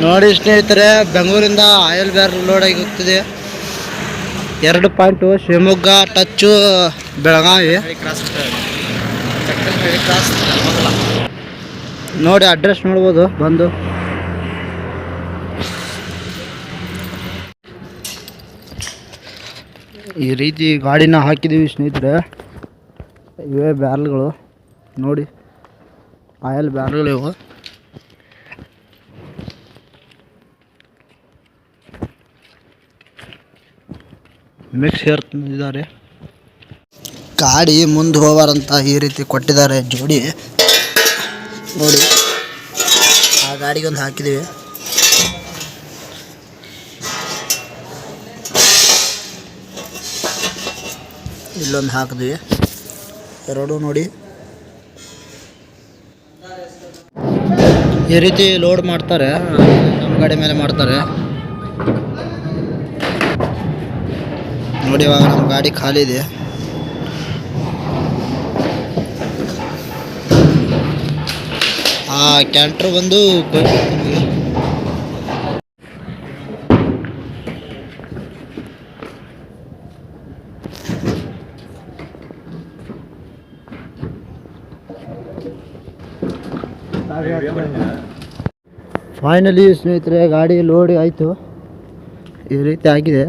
ನೋಡಿ ಸ್ನೇಹಿತರೆ, ಬೆಂಗಳೂರಿಂದ ಆಯಿಲ್ ಬ್ಯಾರಲ್ ಲೋಡ್ ಆಗಿ ಹೋಗ್ತಿದೆ. 2 ಪಾಯಿಂಟು ಶಿವಮೊಗ್ಗ ಟಚ್ಚು ಬೆಳಗಾವಿ. ನೋಡಿ ಅಡ್ರೆಸ್ ನೋಡ್ಬೋದು ಬಂದು. ಈ ರೀತಿ ಗಾಡಿನ ಹಾಕಿದ್ದೀವಿ ಸ್ನೇಹಿತರೆ. ಇವೇ ಬ್ಯಾರಲ್ಗಳು ನೋಡಿ, ಆಯಿಲ್ ಬ್ಯಾರಲ್ಗಳು ಇವು. ಮಿಕ್ಸ್ ಇದ್ದಾರೆ. ಗಾಡಿ ಮುಂದೆ ಹೋಗಾರಂತ ಈ ರೀತಿ ಕೊಟ್ಟಿದ್ದಾರೆ ಜೋಡಿ. ನೋಡಿ, ಆ ಗಾಡಿಗೆ ಒಂದು ಹಾಕಿದ್ದೀವಿ. ಇಲ್ಲೊಂದು ಹಾಕಿದ್ವಿ, ಎರಡು ನೋಡಿ. ಈ ರೀತಿ ಲೋಡ್ ಮಾಡ್ತಾರೆ, ನಮ್ಮ ಗಾಡಿ ಮೇಲೆ ಮಾಡ್ತಾರೆ. ನೋಡಿ, ಇವಾಗ ನಮ್ಮ ಗಾಡಿ ಖಾಲಿ ಇದೆ. ಆ ಕ್ಯಾಂಟ್ರ್ ಬಂದು ಫೈನಲಿ ಸ್ನೇಹಿತರೆ ಗಾಡಿ ಲೋಡ್ ಆಯಿತು. ಈ ರೀತಿ ಆಗಿದೆ.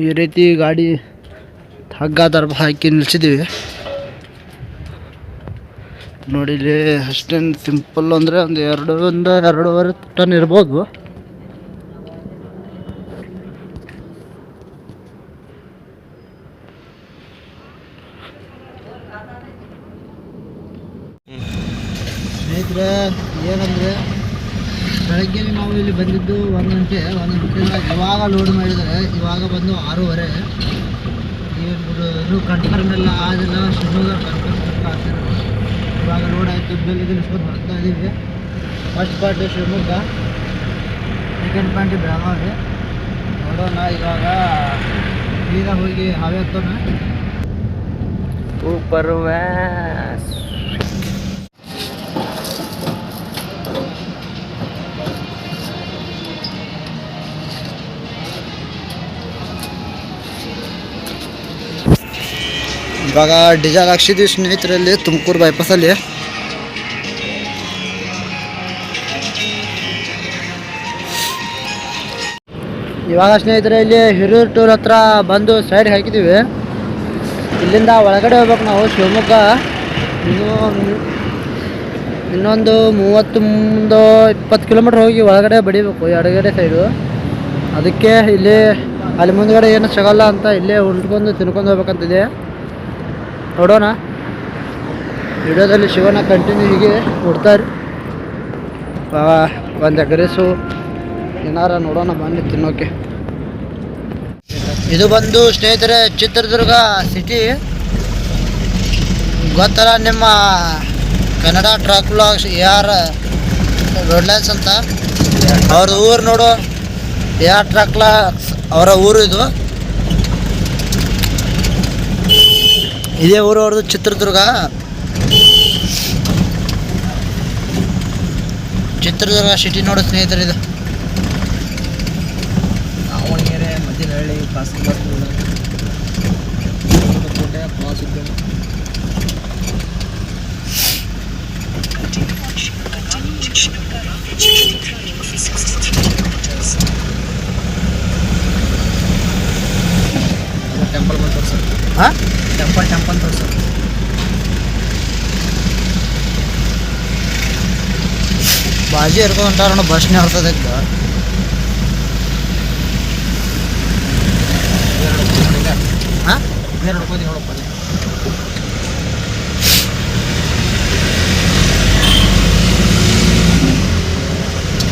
ಈ ರೀತಿ ಗಾಡಿ ಹಗ್ಗ ದರ್ಬ ಹಾಕಿ ನಿಲ್ಸಿದ್ದೀವಿ. ನೋಡಿ, ಇಲ್ಲಿ ಅಷ್ಟೇನು ಸಿಂಪಲ್ ಅಂದರೆ ಒಂದು 2-2.5 ಟನ್ ಇರ್ಬೋದು. ಸ್ನೇಹಿತರೆ, ಏನಂದರೆ ಬೆಳಗ್ಗೆ ನಾವು ಇಲ್ಲಿ ಬಂದಿದ್ದು 1 ಗಂಟೆ. ಇವಾಗ ಲೋಡ್ ಮಾಡಿದರೆ ಇವಾಗ ಬಂದು 6:30. ಇದು ಕನ್ಫರ್ಮ್ ಎಲ್ಲ ಆಗಿಲ್ಲ, ಶಿವಮೊಗ್ಗ ಕನ್ಫರ್ಮ್ ಆಗ್ತಿರೋ. ಇವಾಗ ಲೋಡ್ ಆಯಿತು, ಬೆಲ್ ಇಸ್ಕೊಂಡು ಬರ್ತಾ ಇದ್ದೀವಿ. First party Shivamogga, second party Belagavi. ನೋಡೋಣ ಇವಾಗ ಈಗ ಹೋಗಿ ಹಾವೇ ಹತ್ತೋಣ. ಇವಾಗ ಡೀಸೆಲ್ ಹಾಕ್ಸಿದ್ವಿ ಸ್ನೇಹಿತರಲ್ಲಿ, ತುಮಕೂರು ಬೈಪಾಸಲ್ಲಿ. ಇವಾಗ ಸ್ನೇಹಿತರೆ ಇಲ್ಲಿ ಹಿರಿಯೂರು ಟೂಲ್ ಹತ್ರ ಬಂದು ಸೈಡ್ಗೆ ಹಾಕಿದ್ದೀವಿ. ಇಲ್ಲಿಂದ ಒಳಗಡೆ ಹೋಗ್ಬೇಕು ನಾವು ಶಿವಮೊಗ್ಗ. ಇನ್ನೊಂದು 30-20 ಕಿಲೋಮೀಟ್ರ್ ಹೋಗಿ ಒಳಗಡೆ ಬಡಿಬೇಕು, ಎಡಗಡೆ ಸೈಡು. ಅದಕ್ಕೆ ಅಲ್ಲಿ ಮುಂದ್ಗಡೆ ಏನು ಸಿಗಲ್ಲ ಅಂತ ಇಲ್ಲೇ ಉಳ್ಕೊಂಡು ತಿನ್ಕೊಂಡು ಹೋಗ್ಬೇಕಂತಿದೆ. ನೋಡೋಣ, ವಿಡಿಯೋದಲ್ಲಿ ಸಿಗೋಣ. ಕಂಟಿನ್ಯೂ ಹೀಗೆ ಕೊಡ್ತಾರೆ. ಒಂದು ಎಗ್ರೆಸು ಏನಾರ ನೋಡೋಣ ಬನ್ನಿ ತಿನ್ನೋಕೆ. ಇದು ಬಂದು ಸ್ನೇಹಿತರೆ ಚಿತ್ರದುರ್ಗ ಸಿಟಿ. ಗೊತ್ತಲ್ಲ ನಿಮ್ಮ ಕನ್ನಡ ಟ್ರಕ್ ವ್ಲಾಗ್ಸ್ AR ರೋಡ್ಲೈನ್ಸ್ ಅಂತ, ಅವ್ರ ಊರು ನೋಡು. AR ಟ್ರಕ್ ವ್ಲಾಗ್ಸ್ ಅವರ ಊರು ಇದು. ಇದೇ ಊರು ಅವ್ರದ್ದು, ಚಿತ್ರದುರ್ಗ. ಚಿತ್ರದುರ್ಗ ಸಿಟಿ ನೋಡು ಸ್ನೇಹಿತರೆ. ಇದು ದಾವಣಗೆರೆ, ಮಧ್ಯನಹಳ್ಳಿ, ಕಾಸರಗೋಡು, ಕೋಟೆ, ಪ್ರವಾಸೋದ್ಯಮ. ಟೆಂಪಲ್ ಬಂದು ತೋರಿಸು. ಹಾಂ, ಟೆಂಪಲ್ ತೋರಿಸು. ಬಾಜಿ ಹರ್ಕೊಂಡು ಹೊಂಟಾರ, ಬಸ್ನೇ ಹೊರ್ತದೆ. ಹಾಂ,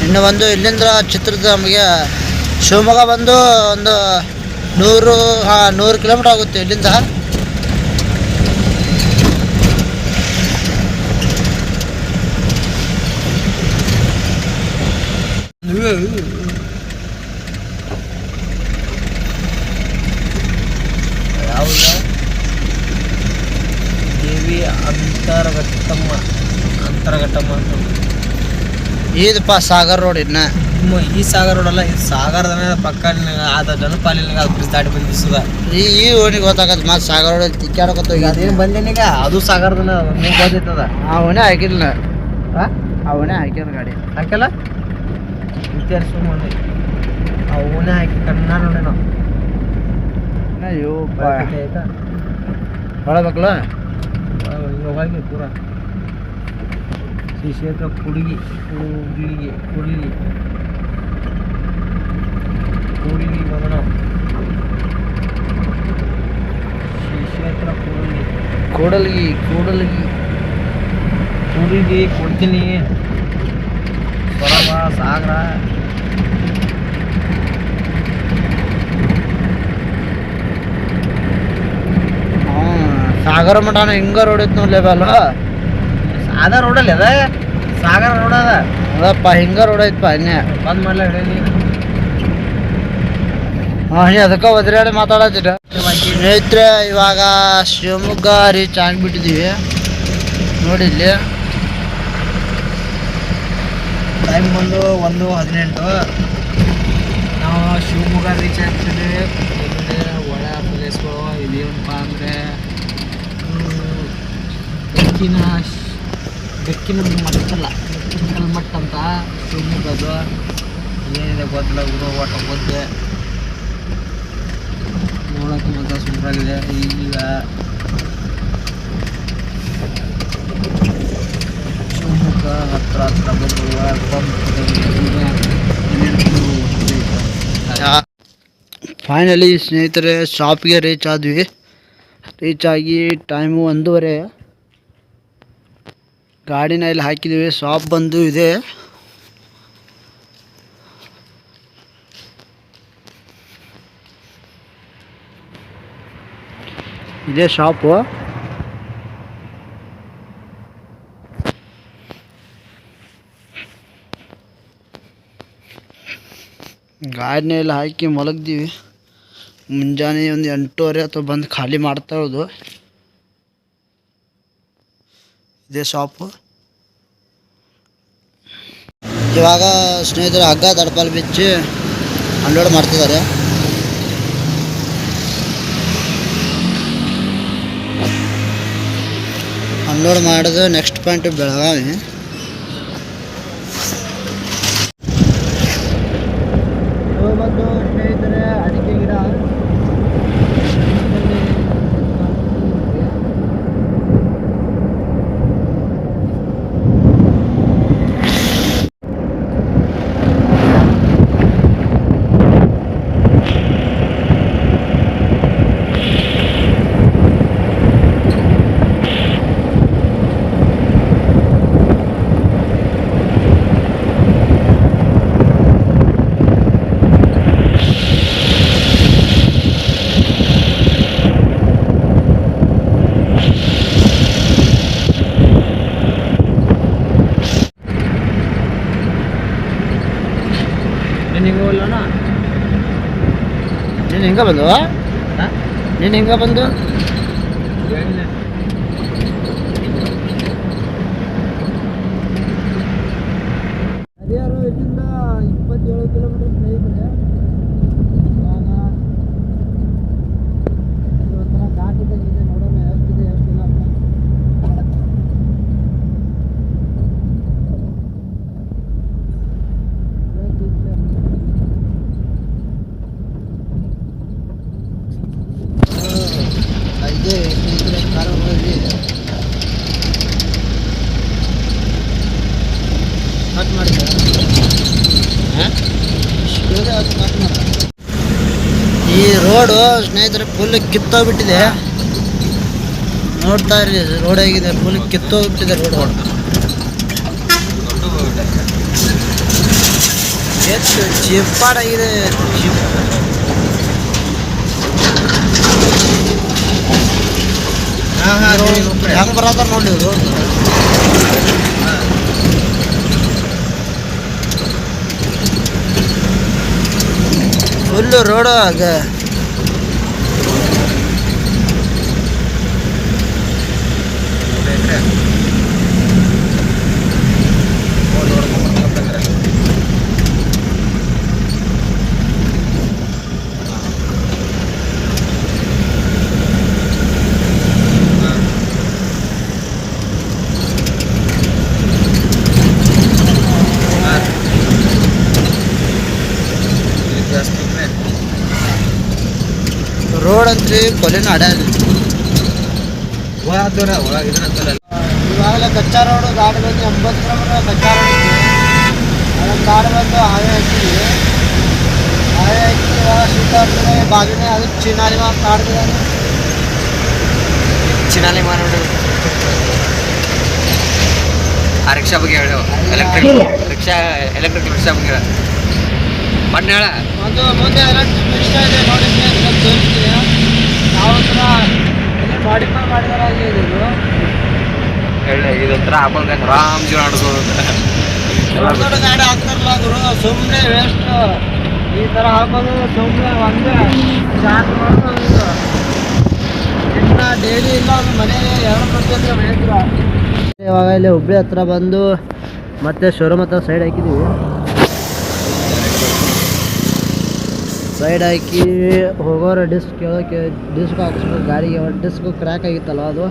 ಇನ್ನು ಒಂದು ಇಲ್ಲಿಂದ ಚಿತ್ರದುರ್ಗ ನಮಗೆ ಶಿವಮೊಗ್ಗ ಬಂದು ಒಂದು 100 ಕಿಲೋಮೀಟ್ರ್ ಆಗುತ್ತೆ ಇಲ್ಲಿಂದ. ದೇವಿ ಅಂತರ ಅಂತರಘಟ್ಟಮ್ಮ ಇದಪ್ಪ ಸಾಗರ್ ರೋಡ್ ಇನ್ನ ಈ ಸಾಗರ್ ರೋಡ್ ಅಲ್ಲ, ಇದು ಸಾಗರದ ಪಕ್ಕ ಆದ ಜನಪಾಲಿನ ಅದು ಬ್ರಿಜ್ ದಾಟಿ ಬಂದಿಸ್ತದ. ಈ ಓಣಿಗೆ ಗೊತ್ತಾಗತ್ತೆ ಮತ್ತೆ ಸಾಗರ್ ರೋಡ್ ತಿಕ್ಕಾಡಕತ್ತ ಅದೇನು ಬಂದೇನೀಗ ಅದು ಸಾಗರದನ ಗೊತ್ತಿರ್ತದ. ಅವನೇ ಹಾಕಿಲ್ಲ ಅವನೇ ಹಾಕ್ಯಾನ ಗಾಡಿ ಹಾಕಲ್ಲ ವಿಚಾರಿಸು ಮಂದಿ ಅವನೇ ಹಾಕಿ ಕಣ್ಣ ನೋಡಿ ನಾವು ಅಯ್ಯೋ ಆಯ್ತಾ ಹೊಳಬೇಕಲ್ಲ ಹೋಗಿ ಪೂರ ಶ್ರೀ ಕ್ಷೇತ್ರ ಕೂಡ್ಲಿಗಿ ಮಗನ ಶ್ರೀ ಕ್ಷೇತ್ರ ಕೂಡಲ್ಗಿ ಕೊಡ್ತೀನಿ ಸೊರಬ ಸಾಗರ ಸಾಗರ ಮಠನ ಹಿಂಗ ರೋಡ್ ಇತ್ತು ನೋಡ್ಲಿ ಅಲ್ವಾ ಅದ ರೋಡಲ್ಲಿ ಅದ ಸಾಗರ ರೋಡ್ ಅದಪ್ಪ ಹಿಂಗ ರೋಡ್ ಐತಪ್ಪ ಅನ್ನೆ ಬಂದ್ ಮಾಡ್ಲ ಹೇಳಿ ಅದಕ್ಕೆ ಒದ್ರಾಡಿ ಮಾತಾಡತ್ತಿರ ಸ್ನೇಹಿತರೆ ಇವಾಗ ಶಿವಮೊಗ್ಗ ರೀಚ್ ಆಗಿಬಿಟ್ಟಿದ್ದೀವಿ ನೋಡಿ ಇಲ್ಲಿ ಟೈಮ್ ಬಂದು 1:18 ನಾವು ಶಿವಮೊಗ್ಗ ರೀಚ್ ಆಗ್ತಿದ್ದೀವಿ. ಒಳ್ಳೆ ಪ್ಲೇಸ್ಗಳು ಇದೇನಪ್ಪ ಅಂದರೆ ಬೆಕ್ಕಿನ ಮಟ್ಟಲ್ಲ ಕಲ್ಮಟ್ಟ ಅಂತ ಶಿವಮೊಗ್ಗದು ಏನಿದೆ ಗೊತ್ತಿಲ್ಲ ಒಟ್ಟ ಗೊತ್ತೆ ನೋಡೋಕೆ ಮಾತ್ರ ಸೂಪರಾಗಿದೆ. ಈಗ ಶಿವಮೊಗ್ಗ ಹತ್ರ ಫೈನಲಿ ಸ್ನೇಹಿತರೆ ಶಾಪ್ಗೆ ರೀಚ್ ಆದ್ವಿ. ರೀಚ್ ಆಗಿ ಟೈಮು 1:30 ಗಾಡಿನ ಇಲ್ಲಿ ಹಾಕಿದ್ದೀವಿ. ಶಾಪ್ ಬಂದು ಇದೆ. ಇದೇ ಶಾಪು. ಗಾಡಿನ ಇಲ್ಲಿ ಹಾಕಿ ಮಲಗ್ದೀವಿ. ಮುಂಜಾನೆ ಒಂದು 8:30 ಅಥವಾ ಬಂದು ಖಾಲಿ ಮಾಡ್ತಾ ಇರೋದು. ಇದೇ ಶಾಪು. ಇವಾಗ ಸ್ನೇಹಿತರು ಹಗ್ಗ ತಡಪಲ್ ಬಿಚ್ಚಿ ಅನ್ಲೋಡ್ ಮಾಡ್ತಿದ್ದಾರೆ. ಅನ್ಲೋಡ್ ಮಾಡಿದ್ರೆ ನೆಕ್ಸ್ಟ್ ಪಾಯಿಂಟ್ ಬೆಳಗಾವಿ. ಮತ್ತು ಸ್ನೇಹಿತರೆ ಅಡಿಕೆ ಗಿಡ ನೀನು ಹೆಂಗ ಬಂದು ನೀನು ಹೆಂಗ ಬಂದು ಹರಿಹರ ಇಲ್ಲಿಂದ 27 ಕಿಲೋಮೀಟರ್ ಸ್ನೇಹಿತರೆ. ಇವಾಗ ಒಂಥರ ಘಾಟ್ ಇದ್ದಂಗಿದೆ. ನೋಡೋಣ ಎಷ್ಟಿದೆ ಎಷ್ಟಿಲ್ಲ ಅಂತ. ಇದೆ ಸ್ನೇಹಿತರೆ ಕಾರ್ ಹೋಗಿ ಕಟ್ ಮಾಡಿದೆ. ಈ ರೋಡು ಸ್ನೇಹಿತರೆ ಫುಲ್ ಕಿತ್ತೋಗ್ಬಿಟ್ಟಿದೆ. ನೋಡ್ತಾ ಇರಿ ರೋಡ್ ಆಗಿದೆ. ಫುಲ್ ಕಿತ್ತೋಗ್ಬಿಟ್ಟಿದೆ ರೋಡ್. ಎಷ್ಟು ಚಿಪ್ಪಾಡಾಗಿದೆ. ಹೆಂಗೆ ಬರತ್ತಾರ ನೋಡಿ ರೋಡ್. ಫುಲ್ ರೋಡ್ ಆಗ ರೋಡ್ ಅಂತ್ರಿ ಕೊಲೆನ ಅಡ್ಯಾದ ಒಳಾದವ್ರ ಒಳಗಿದ್ರೆ ಅಂತಲ್ಲ ಇವಾಗಲೇ ಕಚ್ಚಾ ರೋಡು ದಾಟಿ ಬಂದು 80 ಕಿಲೋಮೀಟರ್ ಕಚ್ಚಾ ರೋಡ್ ಇತ್ತು ಅದನ್ನು ದಾಟಿ ಬಂದು ಹಾವೇ ಹಾಕಿದ್ವಿ ಹಾವೇ ಹಾಕಿ ಇವಾಗ ಶೀತಾಡ್ತದೆ ಬಾಗಿನೇ ಅದು ಚಿನಾಲಿ ಮಾಡ್ತಿದ್ದಾನೆ ಚಿನಾಲಿ ಮಾರೋಡು ಆ ರಿಕ್ಷಾ ಬಗ್ಗೆ ಹೇಳು ಎಲೆಕ್ಟ್ರಿಕ್ ರಿಕ್ಷಾ ಬಗ್ಗೆ ಬಣ್ಣ ಹೇಳ ಒಂದು ಮುಂದೆ ಎಲೆಕ್ಟ್ರಿಕ್ ರಿಕ್ಷಾ ಇದೆ ನೋಡಿ ತೋರಿಸ್ತೀನಿ ನಾವು ಹತ್ರ ಮಾಡಿಫೈ ಮಾಡಿದಾರಾಗಿ ಇದು ಹೇಳಿ ಇದೊಂಥರ ಹಾಕೊಂಡ್ರೆ ಆರಾಮ್ ಜೀವನ ನಡೆಸೋದು ದೊಡ್ಡ ಗಾಡಿ ಹಾಕ್ತಾರಲ್ಲ ಅದು ಸುಮ್ಮನೆ ವೇಸ್ಟ್ ಈ ಥರ ಹಾಕೋದು ಸುಮ್ಮನೆ ಒಂದೇ ಚಾರ್ಜ್ ಮಾಡೋದು ಇನ್ನು ಡೈಲಿ ಇಲ್ಲ ಅದು ಮನೆಗೆ 2 ಪ್ರತಿಯೊಂದು ಬೇಕು ಇವಾಗ ಇಲ್ಲಿ ಹುಬ್ಳಿ ಹತ್ರ ಬಂದು ಮತ್ತೆ ಶೋರೂಮ್ ಹತ್ರ ಸೈಡ್ ಹಾಕಿದ್ದೀವಿ ಸೈಡ್ ಹಾಕಿ ಹೋಗೋರು ಡಿಸ್ಕ್ ಕೇಳೋಕ್ಕೆ ಡಿಸ್ಕ್ ಹಾಕಿಸ್ಬೇಕು ಗಾಡಿಗೆ ಡಿಸ್ಕ್ ಕ್ರ್ಯಾಕ್ ಆಗಿತ್ತಲ್ಲ ಅದು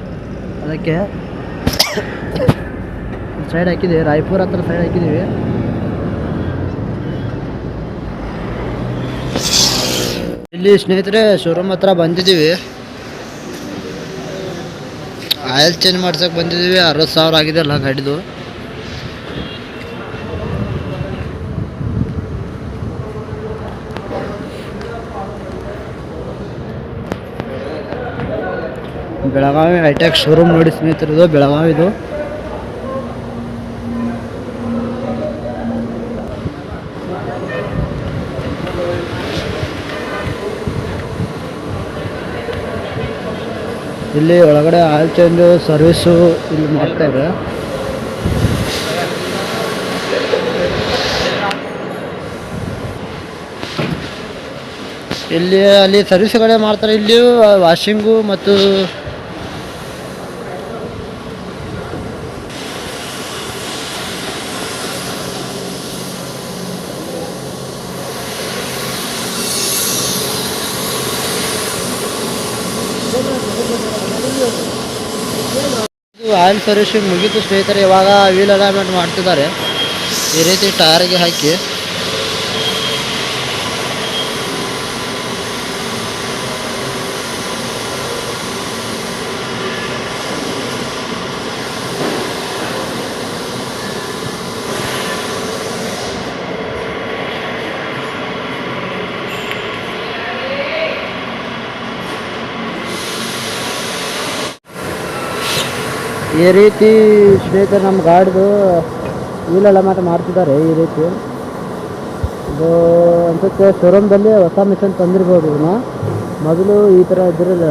ಅದಕ್ಕೆ ಸೈಡ್ ಹಾಕಿದ್ದೀವಿ ರಾಯಪುರ ಹತ್ರ ಸೈಡ್ ಹಾಕಿದ್ದೀವಿ ಇಲ್ಲಿ ಸ್ನೇಹಿತರೆ ಶೋರೂಮ್ ಹತ್ರ ಬಂದಿದ್ದೀವಿ ಆಯಿಲ್ ಚೇಂಜ್ ಮಾಡ್ಸೋಕೆ ಬಂದಿದ್ದೀವಿ 60,000 ಆಗಿದೆ ಅಲ್ಲ ಗಾಡಿದು ಬೆಳಗಾವಿ ಹೈಟೆಕ್ ಶೋರೂಮ್ ನೋಡಿ ಸ್ನೇಹಿತರದು ಬೆಳಗಾವಿದು ಇಲ್ಲಿ ಒಳಗಡೆ ಆಯಿಲ್ ಚೇಂಜ್ ಸರ್ವಿಸು ಇಲ್ಲಿ ಮಾಡ್ತಾರೆ ಇಲ್ಲಿ ಅಲ್ಲಿ ಸರ್ವಿಸ್ಗಳೇ ಮಾಡ್ತಾರೆ ಇಲ್ಲಿ ವಾಷಿಂಗು ಮತ್ತು ಆಯಿಲ್ ಸರ್ವಿಸಿಂಗ್ ಮುಗೀತು ಸ್ನೇಹಿತರೆ ಇವಾಗ ವೀಲ್ ಅಲೈನ್ಮೆಂಟ್ ಮಾಡ್ತಿದ್ದಾರೆ ಈ ರೀತಿ ಟೈರ್ಗೆ ಹಾಕಿ ಈ ರೀತಿ ಸ್ನೇಹಿತರೆ ನಮ್ಮ ಗಾಡಿದು ವೀಲ್ ಅಲೈನ್ಮೆಂಟ್ ಮಾಡ್ತಿದ್ದಾರೆ ಈ ರೀತಿ ಇದು ಅನ್ಸುತ್ತೆ ಶೋರೂಮ್ದಲ್ಲಿ ಹೊಸ ಮಿಷನ್ ತಂದಿರ್ಬೋದು ಇದನ್ನ ಮೊದಲು ಈ ಥರ ಇದ್ದಿರಲಿಲ್ಲ